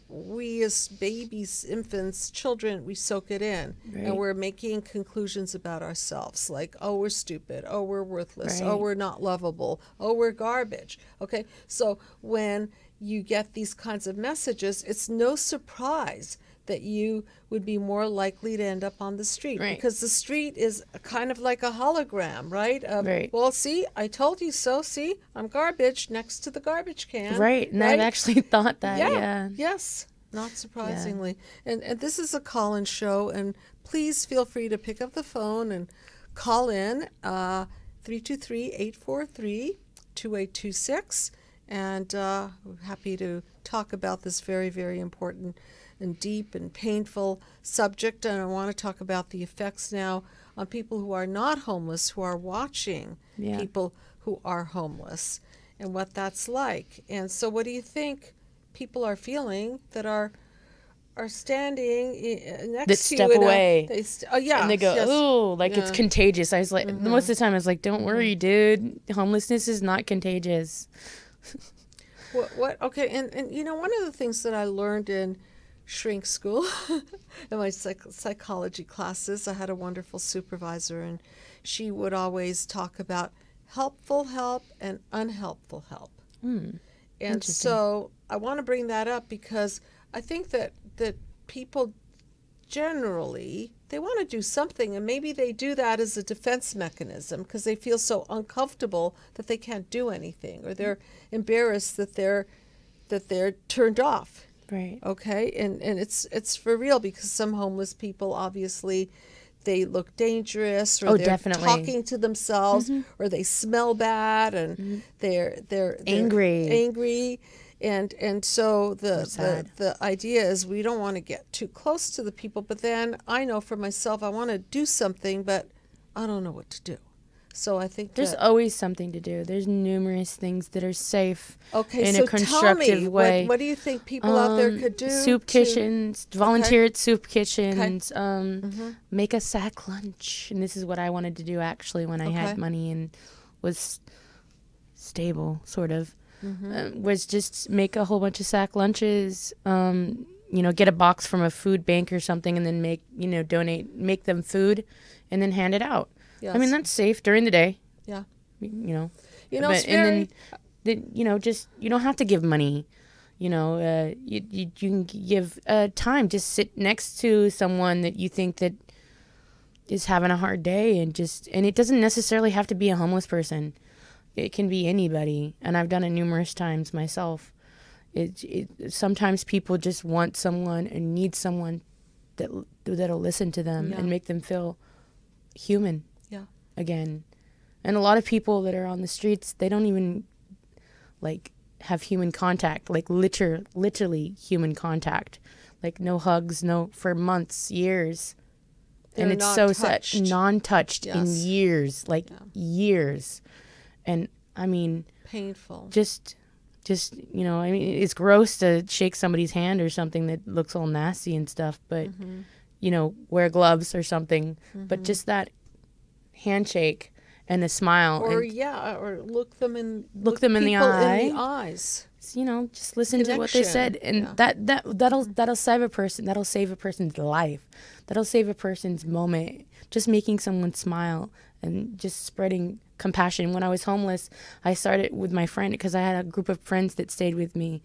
Speaker 2: We as babies, infants, children, we soak it in, and we're making conclusions about ourselves, like, oh, we're stupid, oh, we're worthless, oh, we're not lovable, oh, we're garbage. Okay, so when you get these kinds of messages, it's no surprise that you would be more likely to end up on the street, because the street is kind of like a hologram, right? Well, see, I told you so. See, I'm garbage next to the garbage can.
Speaker 3: Right, and I've actually thought that, yeah.
Speaker 2: Yes, not surprisingly. Yeah. And this is a call-in show, and please feel free to pick up the phone and call in, 323-843-2826, and we're happy to talk about this very, very important and deep and painful subject. And I want to talk about the effects now on people who are not homeless, who are watching people who are homeless, and what that's like. And so what do you think people are feeling that are standing next to you?
Speaker 3: Step away.
Speaker 2: And
Speaker 3: they go, ooh, like it's contagious. I was like, most of the time I was like, don't worry, dude. Homelessness is not contagious.
Speaker 2: What? Okay, and you know, one of the things that I learned in shrink school in my psychology classes, I had a wonderful supervisor, and she would always talk about helpful help and unhelpful help. And so I want to bring that up because I think that people generally, they want to do something, and maybe they do that as a defense mechanism because they feel so uncomfortable that they can't do anything, or they're embarrassed that they're turned off.
Speaker 3: Right.
Speaker 2: Okay. And it's for real, because some homeless people, obviously, they look dangerous, or they're talking to themselves, or they smell bad, and they're angry. And so the idea is we don't want to get too close to the people, but then I know for myself, I want to do something, but I don't know what to do. So I think
Speaker 3: there's always something to do. There's numerous things that are safe in
Speaker 2: so
Speaker 3: a constructive
Speaker 2: tell me,
Speaker 3: way.
Speaker 2: What do you think people out there could do?
Speaker 3: Soup kitchens, volunteer at soup kitchens, make a sack lunch. And this is what I wanted to do actually when I had money and was stable, sort of. Was just make a whole bunch of sack lunches, you know, get a box from a food bank or something, and then make them food and then hand it out. Yes. I mean, that's safe during the day. Yeah. You know, and then you know, just, you don't have to give money. You know, you can give time. Just sit next to someone that you think that is having a hard day, and it doesn't necessarily have to be a homeless person. It can be anybody, and I've done it numerous times myself. Sometimes people just want someone and need someone that'll listen to them and make them feel human again. And a lot of people that are on the streets, they don't even like have human contact, like literally human contact, like no hugs, for months, years. And it's so sad, non-touched in years, years. And I mean,
Speaker 2: painful.
Speaker 3: Just, you know, I mean, it's gross to shake somebody's hand or something that looks all nasty and stuff, but, you know, wear gloves or something. But just that handshake and a smile.
Speaker 2: Or look them in
Speaker 3: the eyes. you know, just listen to what they said, and that'll save a person. That'll save a person's life. That'll save a person's moment. Just making someone smile and just spreading compassion. When I was homeless, I started with my friend because I had a group of friends that stayed with me.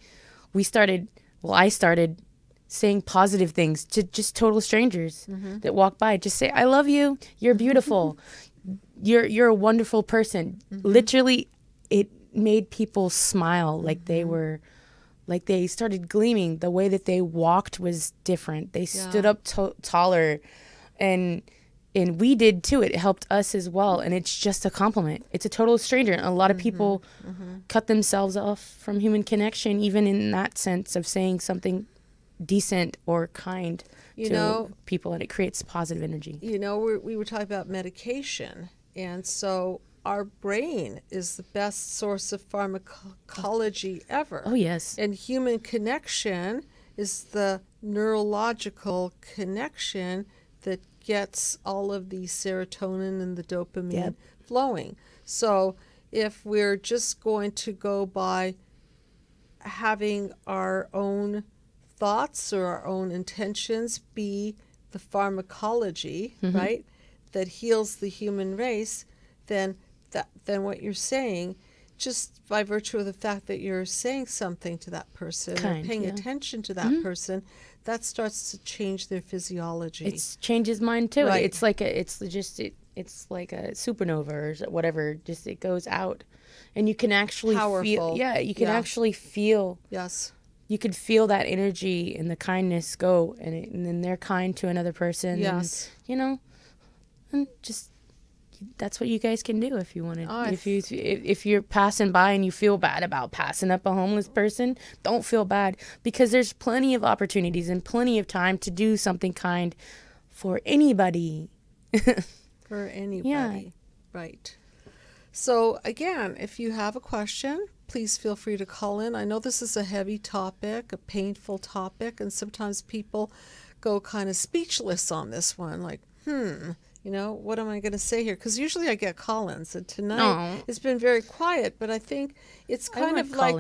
Speaker 3: I started saying positive things to just total strangers that walk by. Just say, "I love you. You're beautiful. You're a wonderful person." Literally, it made people smile like they started gleaming. The way that they walked was different. They stood up taller, and we did too. It helped us as well, and it's just a compliment. It's a total stranger. And a lot of people cut themselves off from human connection, even in that sense of saying something decent or kind to people, and it creates positive energy.
Speaker 2: You know, we were talking about medication, and so our brain is the best source of pharmacology ever.
Speaker 3: Oh, yes.
Speaker 2: And human connection is the neurological connection that gets all of the serotonin and the dopamine flowing. So if we're just going to go by having our own thoughts or our own intentions be the pharmacology, right, that heals the human race, then what you're saying, just by virtue of the fact that you're saying something to that person or paying attention to that person, that starts to change their physiology.
Speaker 3: It changes mine too.
Speaker 2: Right.
Speaker 3: It's like it's like a supernova or whatever. Just it goes out, and you can actually feel. Yeah, you can actually feel.
Speaker 2: Yes.
Speaker 3: You could feel that energy and the kindness go, and then they're kind to another person.
Speaker 2: Yes.
Speaker 3: And, you know, and just that's what you guys can do if you wanted. If you're passing by and you feel bad about passing up a homeless person, don't feel bad, because there's plenty of opportunities and plenty of time to do something kind for anybody.
Speaker 2: For anybody. Right. So again, if you have a question, please feel free to call in. I know this is a heavy topic, a painful topic, and sometimes people go kind of speechless on this one, like, you know, what am I going to say here? Because usually I get call-ins, and tonight it's been very quiet, but I think it's kind of like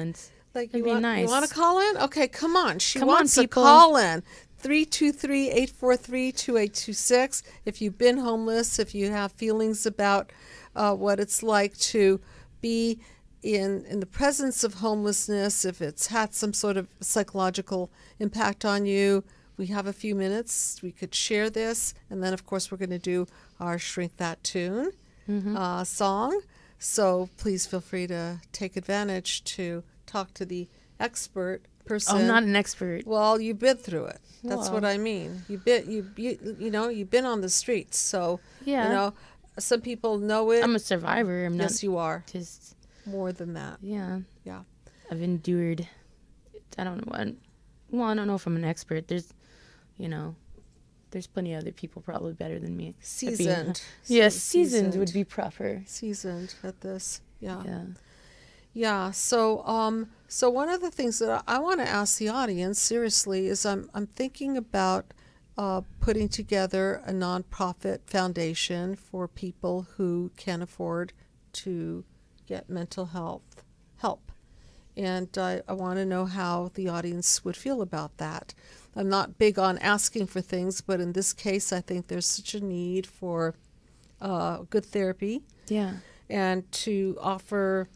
Speaker 2: you want to call in? Okay, come on. She wants a call in. 323-843-2826. If you've been homeless, if you have feelings about what it's like to be in the presence of homelessness, if it's had some sort of psychological impact on you, we have a few minutes. We could share this, and then, of course, we're going to do our Shrink That Tune song. So please feel free to take advantage to talk to the expert person.
Speaker 3: I'm not an expert.
Speaker 2: Well, you've been through it. That's what I mean. You've been on the streets. So, you know, some people know it.
Speaker 3: I'm a survivor.
Speaker 2: Yes, you are.
Speaker 3: Just
Speaker 2: more than that.
Speaker 3: Yeah.
Speaker 2: Yeah.
Speaker 3: I've endured. I don't know. Well, I don't know if I'm an expert. There's plenty of other people probably better than me.
Speaker 2: Seasoned.
Speaker 3: Yes, seasoned would be proper.
Speaker 2: Seasoned at this. Yeah.
Speaker 3: Yeah.
Speaker 2: Yeah. So, so one of the things that I want to ask the audience seriously is I'm thinking about putting together a nonprofit foundation for people who can't afford to get mental health help. And I want to know how the audience would feel about that. I'm not big on asking for things, but in this case, I think there's such a need for good therapy.
Speaker 3: Yeah.
Speaker 2: And to offer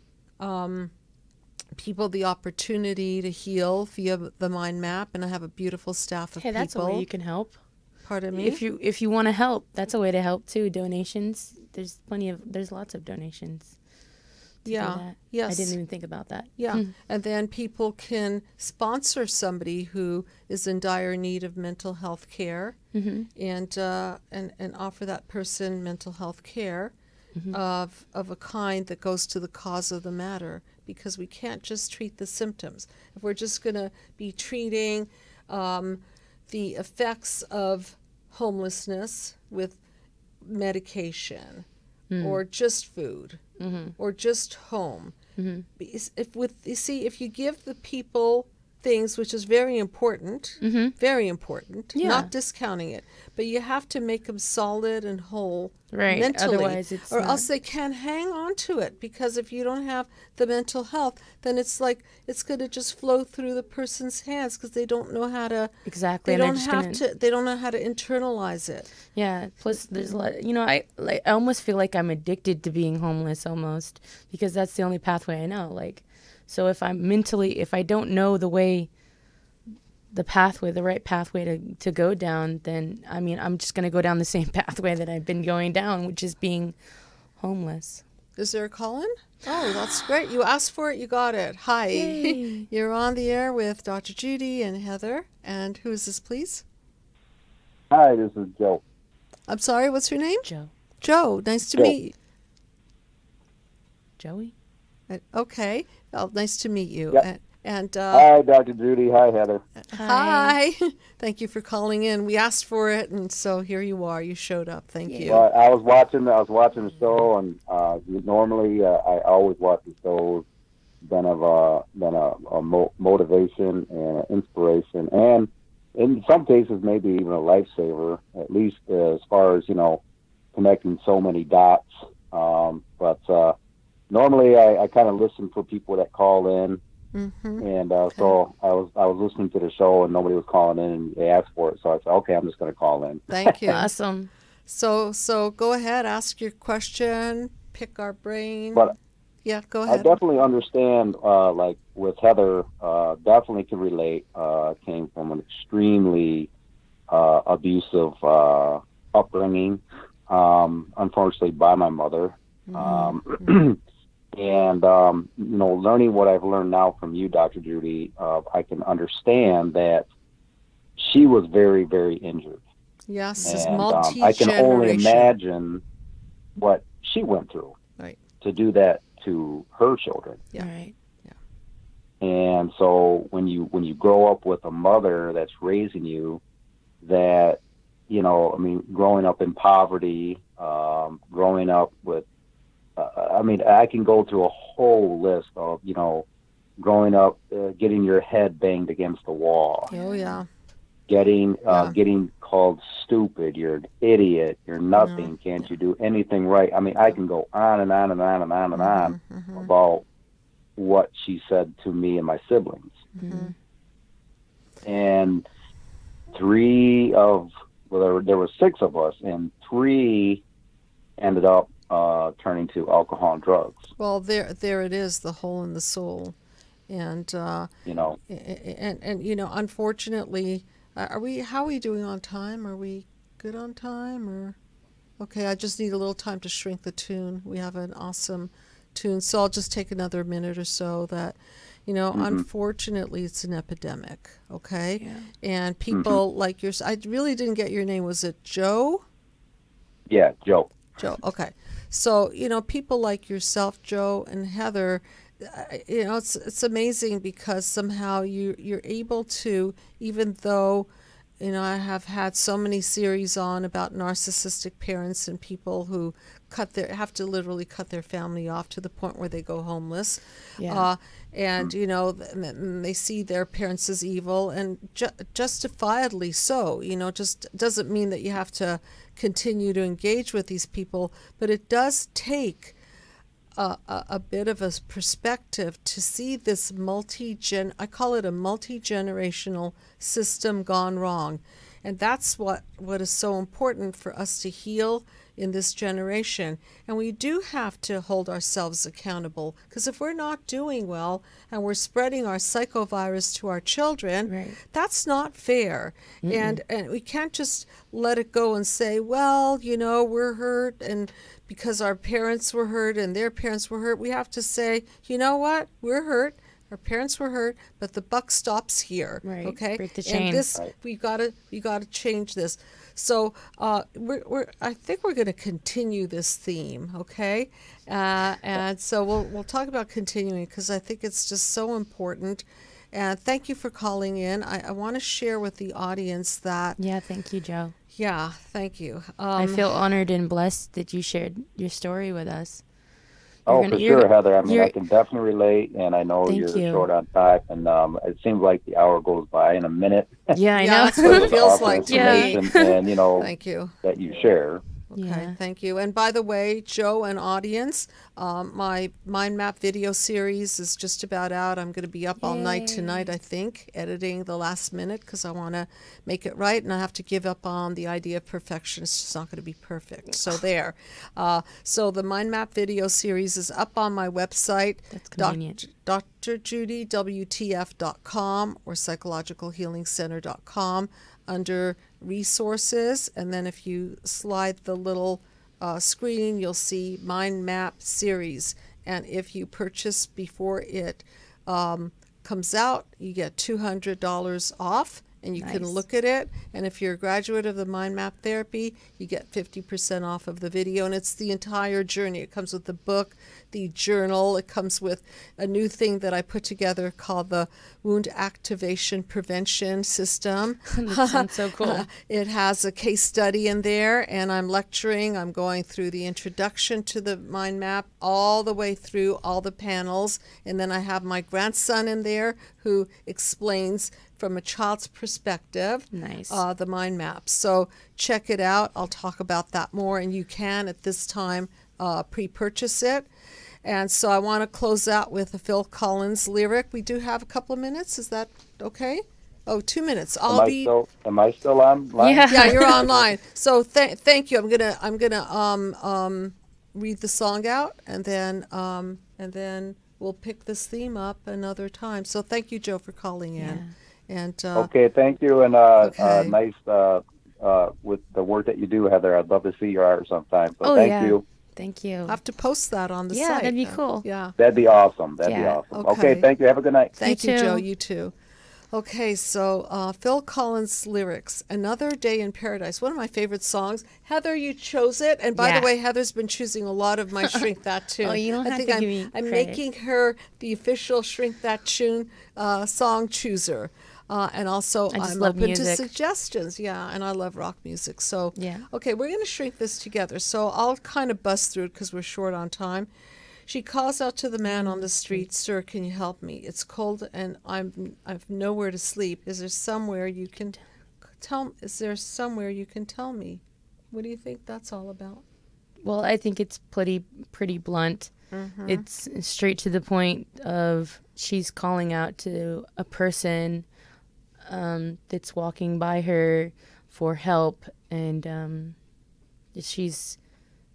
Speaker 2: people the opportunity to heal via the mind map. And I have a beautiful staff of people.
Speaker 3: Hey, that's a way you can help.
Speaker 2: Pardon me?
Speaker 3: If you want to help, that's a way to help too. Donations. There's lots of donations.
Speaker 2: Yeah. Yes.
Speaker 3: I didn't even think about that.
Speaker 2: Yeah. And then people can sponsor somebody who is in dire need of mental health care, and offer that person mental health care of a kind that goes to the cause of the matter, because we can't just treat the symptoms. If we're just going to be treating the effects of homelessness with medication or just food, or just home. If you give the people things, which is very important, very important,
Speaker 3: Yeah.
Speaker 2: not discounting it, but you have to make them solid and whole
Speaker 3: Right.
Speaker 2: mentally,
Speaker 3: Otherwise, it's
Speaker 2: or
Speaker 3: not.
Speaker 2: else they can't hang on to it, because if you don't have the mental health, then it's like it's going to just flow through the person's hands because they don't know how to.
Speaker 3: Exactly.
Speaker 2: They
Speaker 3: and they're
Speaker 2: don't
Speaker 3: just
Speaker 2: have
Speaker 3: gonna,
Speaker 2: to. They don't know how to internalize it.
Speaker 3: Yeah. Plus, there's a lot. You know, I almost feel like I'm addicted to being homeless almost, because that's the only pathway I know. Like, so if I don't know the right pathway to go down, then I mean, I'm just gonna go down the same pathway that I've been going down, which is being homeless.
Speaker 2: Is there a call-in? Oh, that's great. You asked for it, you got it. Hi.
Speaker 3: Yay.
Speaker 2: You're on the air with Dr. Judy and Heather. And who is this, please?
Speaker 4: Hi, this is Joe.
Speaker 2: I'm sorry, what's your name?
Speaker 3: Joe.
Speaker 2: Joe. Nice to
Speaker 4: Joe.
Speaker 2: meet you.
Speaker 3: Joey.
Speaker 2: Okay. Well, nice to meet you.
Speaker 4: Yep.
Speaker 2: And
Speaker 4: Hi, Dr. Judy. Hi, Heather.
Speaker 2: hi. Thank you for calling in. We asked for it, and so here you are. You showed up. Thank you.
Speaker 4: Well, I was watching the show, and normally I always watch the shows. Been a motivation and an inspiration, and in some cases maybe even a lifesaver. At least as far as connecting so many dots. But normally I kind of listen for people that call in.
Speaker 2: Mm-hmm.
Speaker 4: And so I was listening to the show, and nobody was calling in, and they asked for it. So I said, okay, I'm just going to call in.
Speaker 2: Thank you.
Speaker 3: Awesome.
Speaker 2: So go ahead, ask your question, pick our brain.
Speaker 4: But
Speaker 2: yeah, go
Speaker 4: I
Speaker 2: ahead.
Speaker 4: definitely understand, like with Heather, definitely can relate. Came from an extremely abusive upbringing, unfortunately by my mother. And, learning what I've learned now from you, Dr. Judy, I can understand that she was very, very injured.
Speaker 2: Yes, it's
Speaker 4: And
Speaker 2: multi-generational.
Speaker 4: I can only imagine what she went through to do that to her children.
Speaker 2: Yeah.
Speaker 3: Right.
Speaker 4: And so when you grow up with a mother that's raising you, that, growing up in poverty, growing up with, I can go through a whole list of, growing up, getting your head banged against the wall,
Speaker 2: Oh, yeah.
Speaker 4: getting called stupid, you're an idiot, you're nothing, can't you do anything right? I can go on and on and on and on and on about what she said to me and my siblings. And there were 6 of us, and 3 ended up turning to alcohol and drugs.
Speaker 2: Well, there it is, the hole in the soul, and unfortunately, how are we doing on time? Are we good on time, or okay? I just need a little time to shrink the tune. We have an awesome tune, so I'll just take another minute or so. That unfortunately, it's an epidemic. Okay, and people like yours. I really didn't get your name. Was it Joe?
Speaker 4: Yeah, Joe.
Speaker 2: Joe. Okay. So, people like yourself, Joe and Heather, it's amazing because somehow you're able to, even though, I have had so many series on about narcissistic parents and people who have to literally cut their family off to the point where they go homeless.
Speaker 3: Yeah.
Speaker 2: And, they see their parents as evil, and justifiably so. Just doesn't mean that you have to continue to engage with these people, but it does take a bit of a perspective to see this I call it a multi-generational system gone wrong. And that's what is so important for us to heal in this generation. And we do have to hold ourselves accountable, because if we're not doing well and we're spreading our psychovirus to our children, that's not fair. And we can't just let it go and say, well, we're hurt, and because our parents were hurt and their parents were hurt, we have to say, you know what, we're hurt. Our parents were hurt, but the buck stops here.
Speaker 3: Right.
Speaker 2: Okay.
Speaker 3: Break the chain.
Speaker 2: And this, we got to change this. So I think we're going to continue this theme. Okay. And so we'll talk about continuing, because I think it's just so important. And thank you for calling in. I want to share with the audience that.
Speaker 3: Yeah. Thank you, Joe.
Speaker 2: Yeah. Thank you.
Speaker 3: I feel honored and blessed that you shared your story with us.
Speaker 4: Oh, for sure, Heather. I mean,
Speaker 3: you're-
Speaker 4: I can definitely relate, and I know
Speaker 3: Thank
Speaker 4: you're
Speaker 3: you.
Speaker 4: short on time, and it seems like the hour goes by in a minute.
Speaker 3: Yeah, I
Speaker 2: Yeah,
Speaker 3: know.
Speaker 2: that's what it
Speaker 4: With
Speaker 2: feels
Speaker 4: awesome
Speaker 2: like to
Speaker 3: Yeah.
Speaker 2: me.
Speaker 4: information and
Speaker 2: Thank you.
Speaker 4: that you share.
Speaker 2: Okay,
Speaker 3: Yeah.
Speaker 2: thank you. And by the way, Joe and audience, my mind map video series is just about out. I'm going to be up all night tonight, I think, editing the last minute because I want to make it right, and I have to give up on the idea of perfection. It's just not going to be perfect. So there. So the mind map video series is up on my website.
Speaker 3: That's convenient.
Speaker 2: drjudywtf.com or psychologicalhealingcenter.com under resources, and then if you slide the little screen, you'll see mind map series, and if you purchase before it comes out, you get $200 off, and you can
Speaker 3: Nice.
Speaker 2: look at it. And if you're a graduate of the mind map therapy, you get 50% off of the video, and it's the entire journey. It comes with the book, the journal. It comes with a new thing that I put together called the Wound Activation Prevention System.
Speaker 3: That sounds so cool.
Speaker 2: It has a case study in there, and I'm lecturing. I'm going through the introduction to the mind map all the way through all the panels, and then I have my grandson in there who explains from a child's perspective
Speaker 3: Nice.
Speaker 2: the mind map. So check it out. I'll talk about that more, and you can at this time pre-purchase it. And so I want to close out with a Phil Collins lyric. We do have a couple of minutes. Is that okay? Oh, 2 minutes.
Speaker 4: Am I still on?
Speaker 3: Yeah.
Speaker 2: Yeah, you're online. So thank you. I'm gonna read the song out, and then we'll pick this theme up another time. So thank you, Joe, for calling in. And
Speaker 4: Okay, thank you, and
Speaker 2: Okay.
Speaker 4: nice with the work that you do, Heather. I'd love to see your art sometime. So
Speaker 3: Oh,
Speaker 4: thank
Speaker 3: yeah.
Speaker 4: you.
Speaker 3: Thank you.
Speaker 2: I have to post that on the
Speaker 3: Yeah,
Speaker 2: site.
Speaker 3: that'd be cool.
Speaker 2: Yeah.
Speaker 4: That'd be awesome. That'd be
Speaker 3: Yeah.
Speaker 4: awesome.
Speaker 2: Okay.
Speaker 4: Okay, thank you. Have a good night.
Speaker 2: Thank
Speaker 3: You
Speaker 2: you, Joe.
Speaker 3: too.
Speaker 2: You too. Okay, so Phil Collins' lyrics, Another Day in Paradise, one of my favorite songs. Heather, you chose it. And by
Speaker 3: Yeah.
Speaker 2: the way, Heather's been choosing a lot of my Shrink That Tune.
Speaker 3: Oh, you don't
Speaker 2: I
Speaker 3: have
Speaker 2: think
Speaker 3: to
Speaker 2: I'm,
Speaker 3: give me
Speaker 2: I'm
Speaker 3: credit.
Speaker 2: making her the official Shrink That Tune song chooser. And also,
Speaker 3: I just
Speaker 2: I'm
Speaker 3: love
Speaker 2: open
Speaker 3: music.
Speaker 2: to suggestions. Yeah, and I love rock music. So,
Speaker 3: Yeah.
Speaker 2: okay, we're going to shrink this together. So I'll kind of bust through it because we're short on time. She calls out to the man on the street, "Sir, can you help me? It's cold and I've nowhere to sleep. Is there somewhere you can tell me?" What do you think that's all about?
Speaker 3: Well, I think it's pretty blunt.
Speaker 2: Mm-hmm.
Speaker 3: It's straight to the point of she's calling out to a person that's walking by her for help, and she's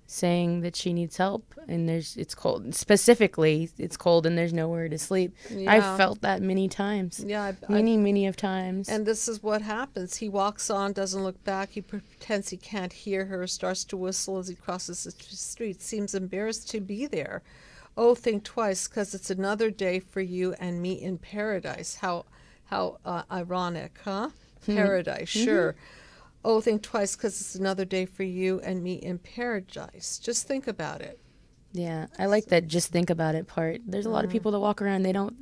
Speaker 3: saying that she needs help, and it's cold. Specifically, it's cold and there's nowhere to sleep.
Speaker 2: Yeah.
Speaker 3: I've felt that many times.
Speaker 2: Yeah,
Speaker 3: Many of times.
Speaker 2: and this is what happens. He walks on, doesn't look back. He pretends he can't hear her, starts to whistle as he crosses the street, seems embarrassed to be there. Oh, think twice, 'cause it's another day for you and me in paradise. How ironic, huh? Paradise, sure. Oh, think twice, 'cause it's another day for you and me in paradise. Just think about it.
Speaker 3: Yeah, I like that just think about it part. There's a lot of people that walk around, they don't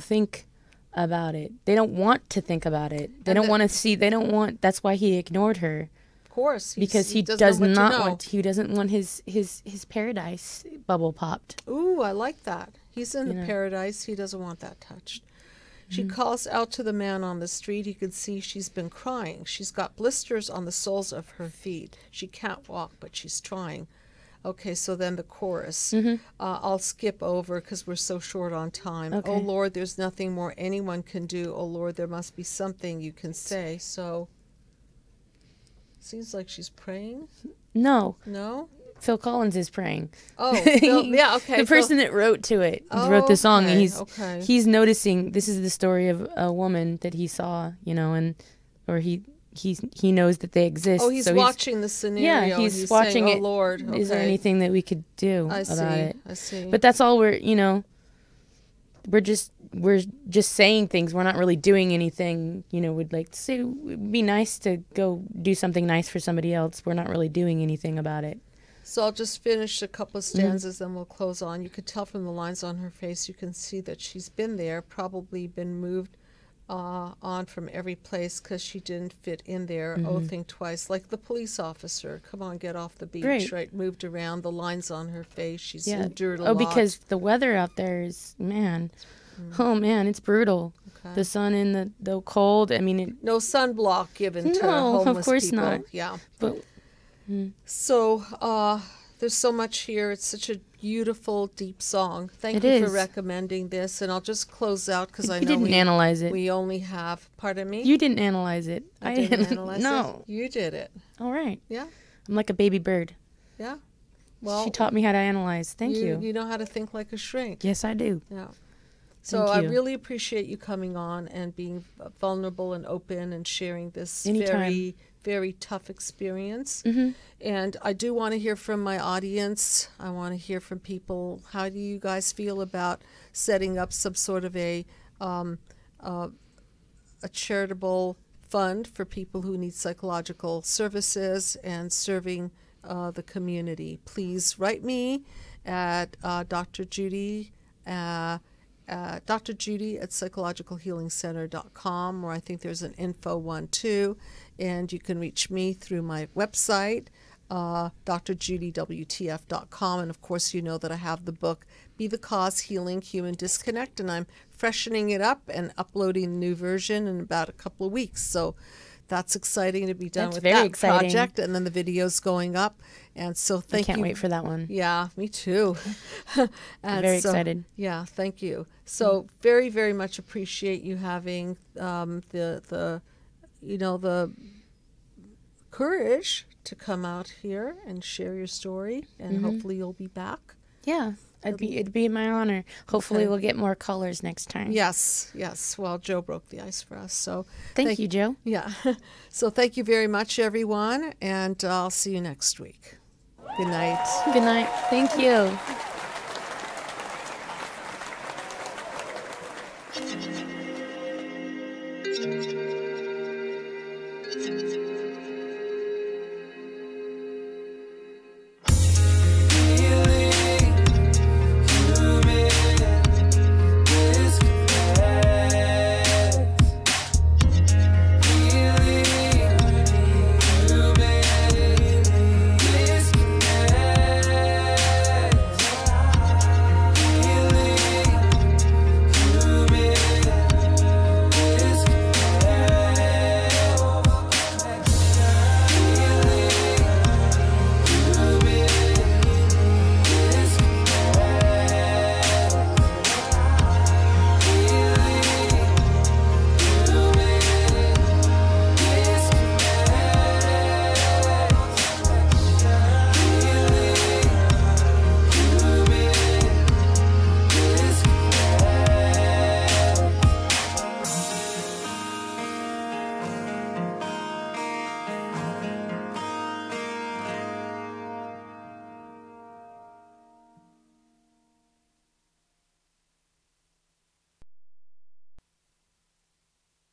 Speaker 3: think about it. They don't want to think about it. They don't want to see, that's why he ignored her.
Speaker 2: Of course.
Speaker 3: Because he
Speaker 2: doesn't
Speaker 3: does
Speaker 2: know what to
Speaker 3: not
Speaker 2: know.
Speaker 3: want, he doesn't want his paradise bubble popped.
Speaker 2: Ooh, I like that. He's in the
Speaker 3: know.
Speaker 2: paradise. He doesn't want that touched. She calls out to the man on the street. He can see she's been crying. She's got blisters on the soles of her feet. She can't walk, but she's trying. Okay, so then the chorus. I'll skip over because we're so short on time.
Speaker 3: Okay.
Speaker 2: Oh, Lord, there's nothing more anyone can do. Oh, Lord, there must be something you can say. So, seems like she's praying.
Speaker 3: No,
Speaker 2: No?
Speaker 3: Phil Collins is praying.
Speaker 2: Oh, Phil, yeah, okay.
Speaker 3: The person that wrote the song, and
Speaker 2: okay.
Speaker 3: he's noticing this is the story of a woman that he saw, or he knows that they exist.
Speaker 2: Oh, he's
Speaker 3: so
Speaker 2: watching the scenario.
Speaker 3: Yeah,
Speaker 2: and
Speaker 3: he's watching
Speaker 2: saying,
Speaker 3: it.
Speaker 2: Oh, Lord.
Speaker 3: Is there
Speaker 2: okay.
Speaker 3: anything that we could do
Speaker 2: I
Speaker 3: about
Speaker 2: see.
Speaker 3: it?
Speaker 2: I see.
Speaker 3: But that's all we're just saying things. We're not really doing anything. We'd like to say it'd be nice to go do something nice for somebody else. We're not really doing anything about it.
Speaker 2: So I'll just finish a couple of stanzas, then we'll close on. You could tell from the lines on her face, you can see that she's been there, probably been moved on from every place because she didn't fit in there. Oh, think twice. Like the police officer. Come on, get off the beach. Right. Moved around. The lines on her face. She's endured a lot.
Speaker 3: Oh, because the weather out there is, man. Oh, man, it's brutal. Okay. The sun and the cold. I mean,
Speaker 2: no sunblock given to homeless
Speaker 3: of course
Speaker 2: people.
Speaker 3: Not.
Speaker 2: Yeah.
Speaker 3: But
Speaker 2: so there's so much here. It's such a beautiful, deep song. Thank you for recommending this. And I'll just close out because I know
Speaker 3: you didn't analyze it.
Speaker 2: We only have. Pardon me.
Speaker 3: You didn't analyze it.
Speaker 2: I didn't analyze
Speaker 3: no.
Speaker 2: it. You did it.
Speaker 3: All right.
Speaker 2: Yeah.
Speaker 3: I'm like a baby bird.
Speaker 2: Yeah. Well,
Speaker 3: she taught me how to analyze. Thank you.
Speaker 2: You know how to think like a shrink.
Speaker 3: Yes, I do.
Speaker 2: Yeah. So I really appreciate you coming on and being vulnerable and open and sharing this very, very tough experience. And I do want to hear from my audience. I want to hear from people. How do you guys feel about setting up some sort of a charitable fund for people who need psychological services and serving the community? Please write me at Dr. Judy at psychologicalhealingcenter.com, or I think there's an info one too, and you can reach me through my website, drjudywtf.com, and of course you know that I have the book Be the Cause: Healing Human Disconnect, and I'm freshening it up and uploading a new version in about a couple of weeks, so that's exciting to be done with that project, and then the video's going up. And so thank you.
Speaker 3: I can't wait for that one.
Speaker 2: Yeah, me too.
Speaker 3: I'm very excited.
Speaker 2: Yeah, thank you. So very, very much appreciate you having the courage to come out here and share your story, and hopefully you'll be back.
Speaker 3: Yeah, it'd be my honor. Hopefully we'll get more colors next time.
Speaker 2: Yes. Well, Joe broke the ice for us, so
Speaker 3: thank you, Joe.
Speaker 2: Yeah. So thank you very much, everyone, and I'll see you next week. Good night.
Speaker 3: Good night. Thank you.